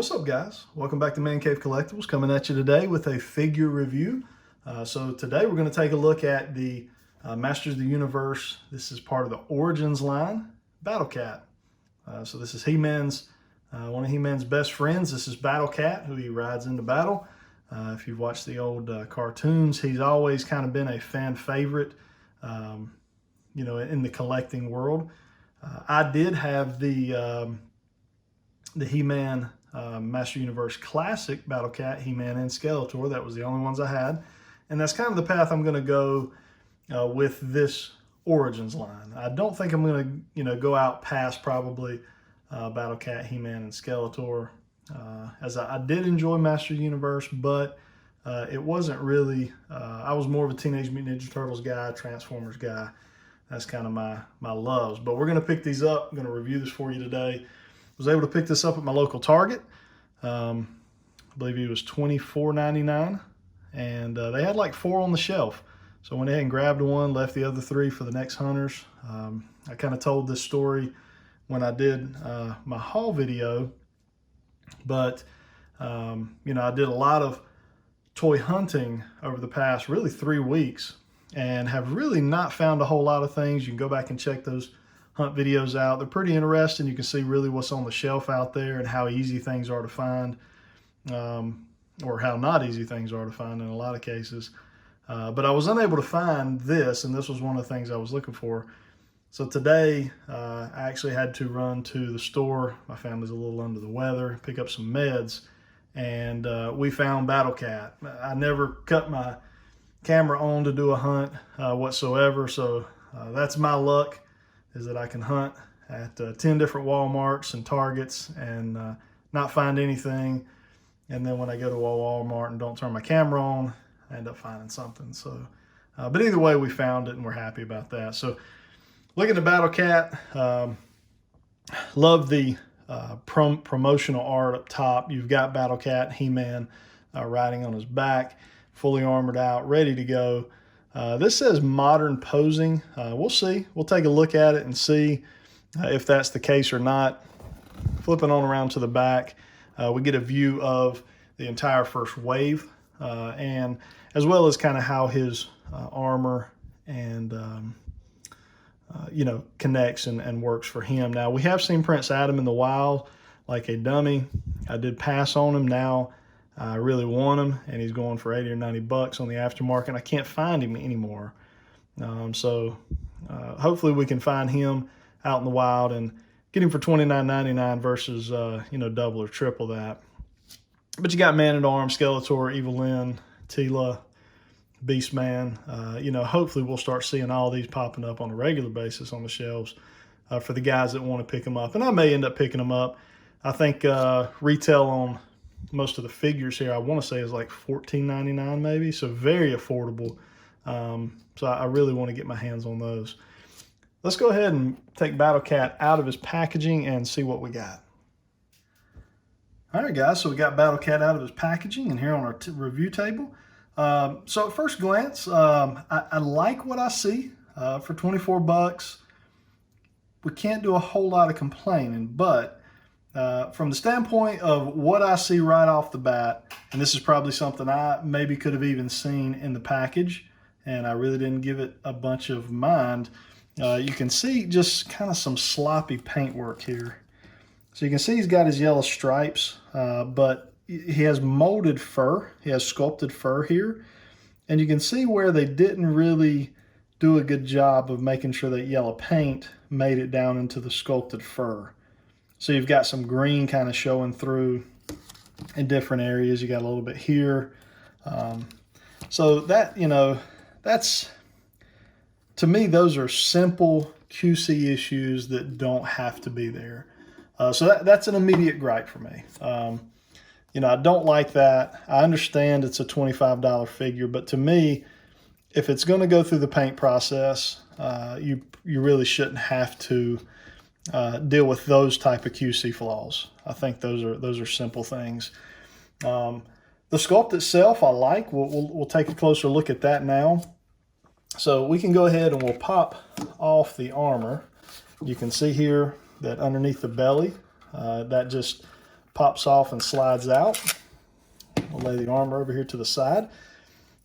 What's up, guys? Welcome back to Man Cave Collectibles, coming at you today with a figure review. So today we're going to take a look at the Masters of the Universe. This is part of the Origins line, Battle Cat. So this is He-Man's, one of He-Man's best friends. This is Battle Cat, who he rides into battle. If you've watched the old cartoons, he's always kind of been a fan favorite, in the collecting world. I did have the He-Man Master Universe Classic Battle Cat, He-Man, and Skeletor. That was the only ones I had. And that's kind of the path I'm going to go with this Origins line. I don't think I'm going to, go out past probably Battle Cat, He-Man, and Skeletor. As I did enjoy Master Universe, but it wasn't really, I was more of a Teenage Mutant Ninja Turtles guy, Transformers guy. That's kind of my loves. But we're going to pick these up. I'm going to review this for you today. Was able to pick this up at my local Target. I believe it was $24.99, and they had like 4 on the shelf. So I went ahead and grabbed one, left the other 3 for the next hunters. I kind of told this story when I did my haul video, but I did a lot of toy hunting over the past really 3 weeks and have really not found a whole lot of things. You can go back and check those hunt videos out. They're pretty interesting. You can see really what's on the shelf out there and how easy things are to find, or how not easy things are to find in a lot of cases. But I was unable to find this, and this was one of the things I was looking for. So today, I actually had to run to the store. My family's a little under the weather, pick up some meds, and we found Battle Cat. I never cut my camera on to do a hunt whatsoever, so that's my luck, is that I can hunt at 10 different Walmarts and Targets and not find anything. And then when I go to a Walmart and don't turn my camera on, I end up finding something. So, but either way, we found it and we're happy about that. So looking at Battle Cat, love the promotional art up top. You've got Battle Cat, He-Man riding on his back, fully armored out, ready to go. This says modern posing. We'll see. We'll take a look at it and see if that's the case or not. Flipping on around to the back, we get a view of the entire first wave, and as well as kind of how his armor and connects and works for him. Now, we have seen Prince Adam in the wild like a dummy. I did pass on him. Now I really want him, and he's going for 80 or 90 bucks on the aftermarket. I can't find him anymore. So hopefully we can find him out in the wild and get him for $29.99 versus, double or triple that. But you got Man-at-Arms, Skeletor, Evelyn, Tila, Beastman. Hopefully we'll start seeing all these popping up on a regular basis on the shelves for the guys that want to pick them up. And I may end up picking them up. I think retail on most of the figures here, I want to say, is like $14.99 maybe, so very affordable. So I really want to get my hands on those. Let's go ahead and take Battle Cat out of his packaging and see what we got. All right, guys, so we got Battle Cat out of his packaging and here on our review table. So at first glance, I like what I see for 24 bucks. We can't do a whole lot of complaining, but from the standpoint of what I see right off the bat, and this is probably something I maybe could have even seen in the package, and I really didn't give it a bunch of mind, you can see just kind of some sloppy paintwork here. So you can see he's got his yellow stripes, but he has molded fur. He has sculpted fur here, and you can see where they didn't really do a good job of making sure that yellow paint made it down into the sculpted fur. So you've got some green kind of showing through in different areas. You got a little bit here. So that, that's, to me, those are simple QC issues that don't have to be there. So that's an immediate gripe for me. I don't like that. I understand it's a $25 figure, but to me, if it's going to go through the paint process, you really shouldn't have to deal with those type of QC flaws. I think those are simple things. The sculpt itself I like. We'll take a closer look at that now. So we can go ahead and we'll pop off the armor. You can see here that underneath the belly, that just pops off and slides out. We'll lay the armor over here to the side.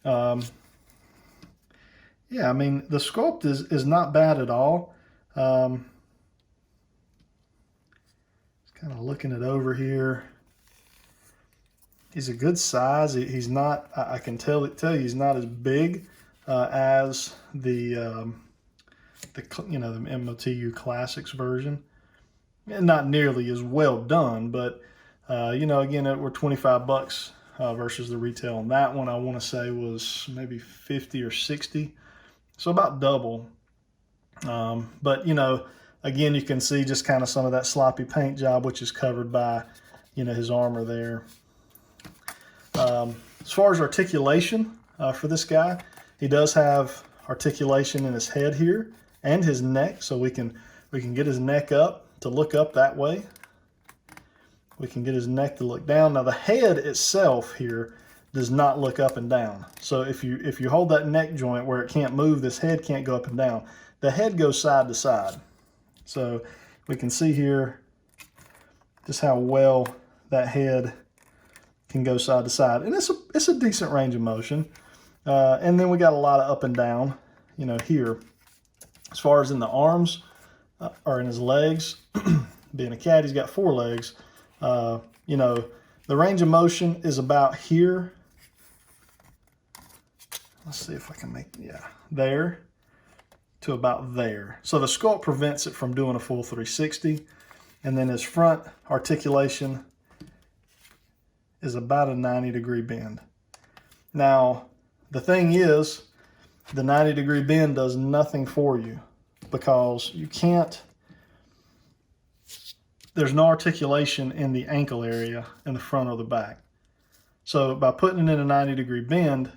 Yeah, I mean, the sculpt is not bad at all. Just kind of looking it over here. He's a good size. He's not, I can tell you he's not as big as the MOTU Classics version. And not nearly as well done, but again, we're 25 bucks versus the retail on that one. I want to say was maybe 50 or 60, so about double. But again, you can see just kind of some of that sloppy paint job, which is covered by his armor there. As far as articulation for this guy, he does have articulation in his head here and his neck, so we can get his neck up to look up that way. We can get his neck to look down. Now the head itself here does not look up and down. So if you hold that neck joint where it can't move, this head can't go up and down. The head goes side to side. So we can see here just how well that head can go side to side. And it's a decent range of motion. And then we got a lot of up and down, here. As far as in the arms or in his legs, being a cat, he's got 4 legs. The range of motion is about here. Let's see if I can make, there to about there. So the sculpt prevents it from doing a full 360. And then his front articulation is about a 90-degree bend. Now, the thing is, the 90-degree bend does nothing for you because you can't, there's no articulation in the ankle area in the front or the back. So by putting it in a 90-degree bend,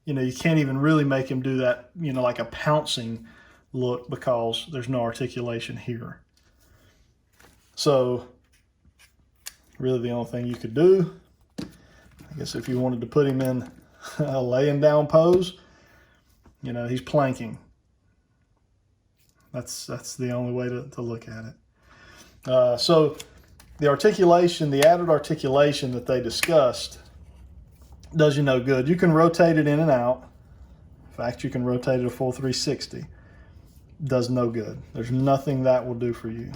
you can't even really make him do that, like a pouncing look because there's no articulation here. So really the only thing you could do, I guess if you wanted to put him in a laying down pose, he's planking. That's the only way to look at it. So the articulation, the added articulation that they discussed does you no good. You can rotate it in and out. In fact, you can rotate it a full 360. Does no good. There's nothing that will do for you.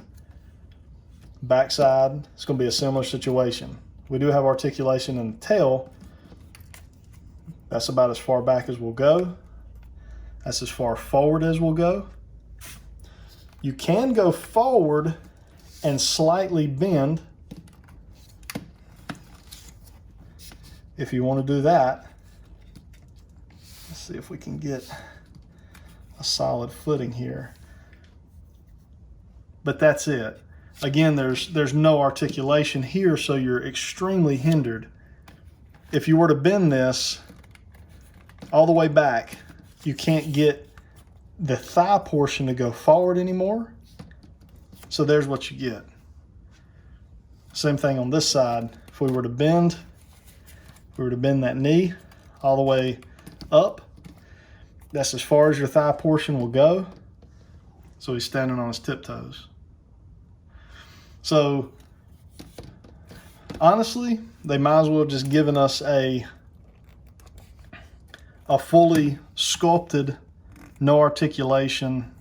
Backside, it's going to be a similar situation. We do have articulation in the tail. That's about as far back as we'll go. That's as far forward as we'll go. You can go forward and slightly bend if you want to do that. Let's see if we can get a solid footing here. But that's it. Again, there's no articulation here, so you're extremely hindered. If you were to bend this all the way back, you can't get the thigh portion to go forward anymore. So there's what you get. Same thing on this side. If we were to bend that knee all the way up, that's as far as your thigh portion will go. So he's standing on his tiptoes. So honestly, they might as well have just given us a fully sculpted, no articulation,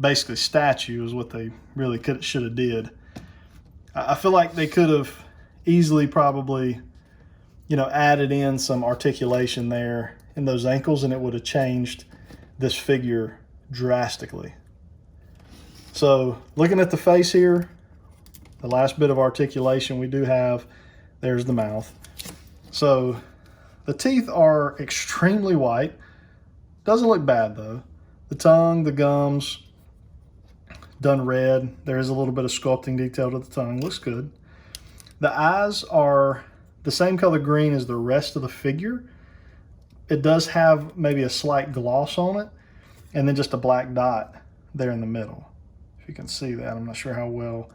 basically statue is what they really should have did. I feel like they could have easily probably, added in some articulation there in those ankles, and it would have changed this figure drastically. So looking at the face here, the last bit of articulation we do have, there's the mouth. So the teeth are extremely white. Doesn't look bad though. The tongue, the gums, done red. There is a little bit of sculpting detail to the tongue. Looks good. The eyes are the same color green as the rest of the figure. It does have maybe a slight gloss on it, and then just a black dot there in the middle. If you can see that, I'm not sure how well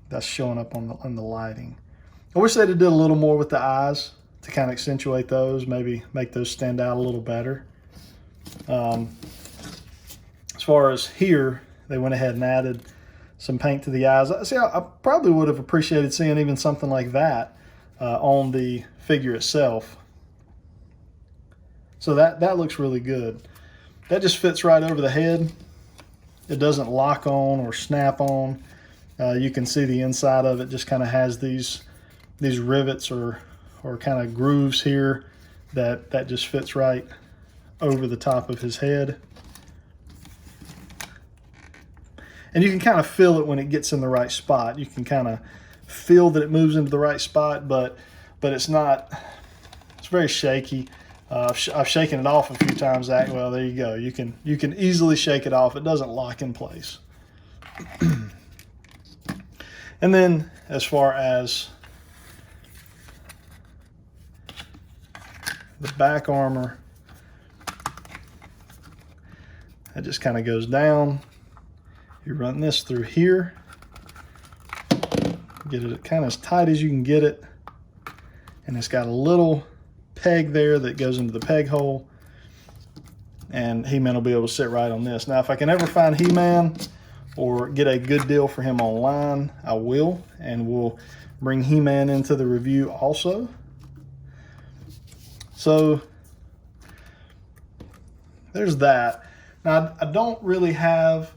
that's showing up on the lighting. I wish they'd have did a little more with the eyes to kind of accentuate those, maybe make those stand out a little better. As far as here, they went ahead and added some paint to the eyes. See, I probably would have appreciated seeing even something like that on the figure itself. So that looks really good. That just fits right over the head. It doesn't lock on or snap on. You can see the inside of it just kind of has these rivets or kind of grooves here that just fits right over the top of his head. And you can kind of feel it when it gets in the right spot. You can kind of feel that it moves into the right spot, but it's not, it's very shaky. I've shaken it off a few times, Zach. Well, there you go. You can easily shake it off. It doesn't lock in place. And then as far as the back armor, that just kind of goes down. You run this through here, get it kind of as tight as you can get it, and it's got a little peg there that goes into the peg hole, and He-Man will be able to sit right on this. Now, if I can ever find He-Man or get a good deal for him online, I will, and we'll bring He-Man into the review also. So there's that. Now, I don't really have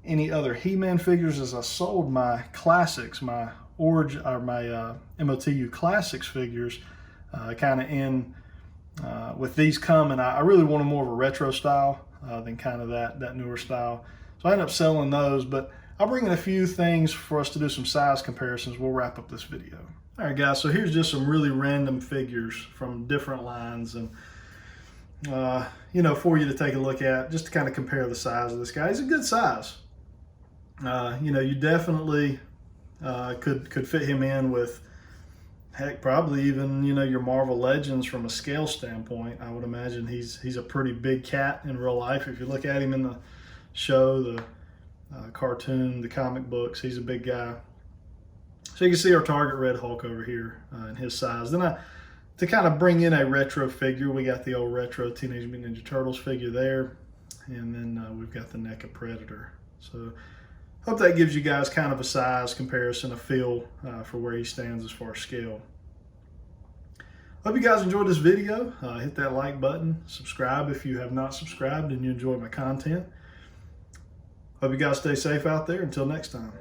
any other He-Man figures, as I sold my classics, my Origin or my MOTU classics figures, kind of in with these coming. I really wanted more of a retro style than kind of that newer style. So I ended up selling those, but I'll bring in a few things for us to do some size comparisons. We'll wrap up this video. All right, guys, so here's just some really random figures from different lines, and you know, for you to take a look at, just to kind of compare the size of this guy. He's a good size. You know, you definitely could fit him in with, heck, probably even, you know, your Marvel Legends from a scale standpoint. I would imagine he's a pretty big cat in real life. If you look at him in the show, the cartoon, the comic books, he's a big guy. So you can see our Target Red Hulk over here in his size. Then to kind of bring in a retro figure, we got the old retro Teenage Mutant Ninja Turtles figure there, and then we've got the NECA Predator. So hope that gives you guys kind of a size comparison, a feel for where he stands as far as scale. Hope you guys enjoyed this video. Hit that like button, subscribe if you have not subscribed and you enjoy my content. Hope you guys stay safe out there. Until next time.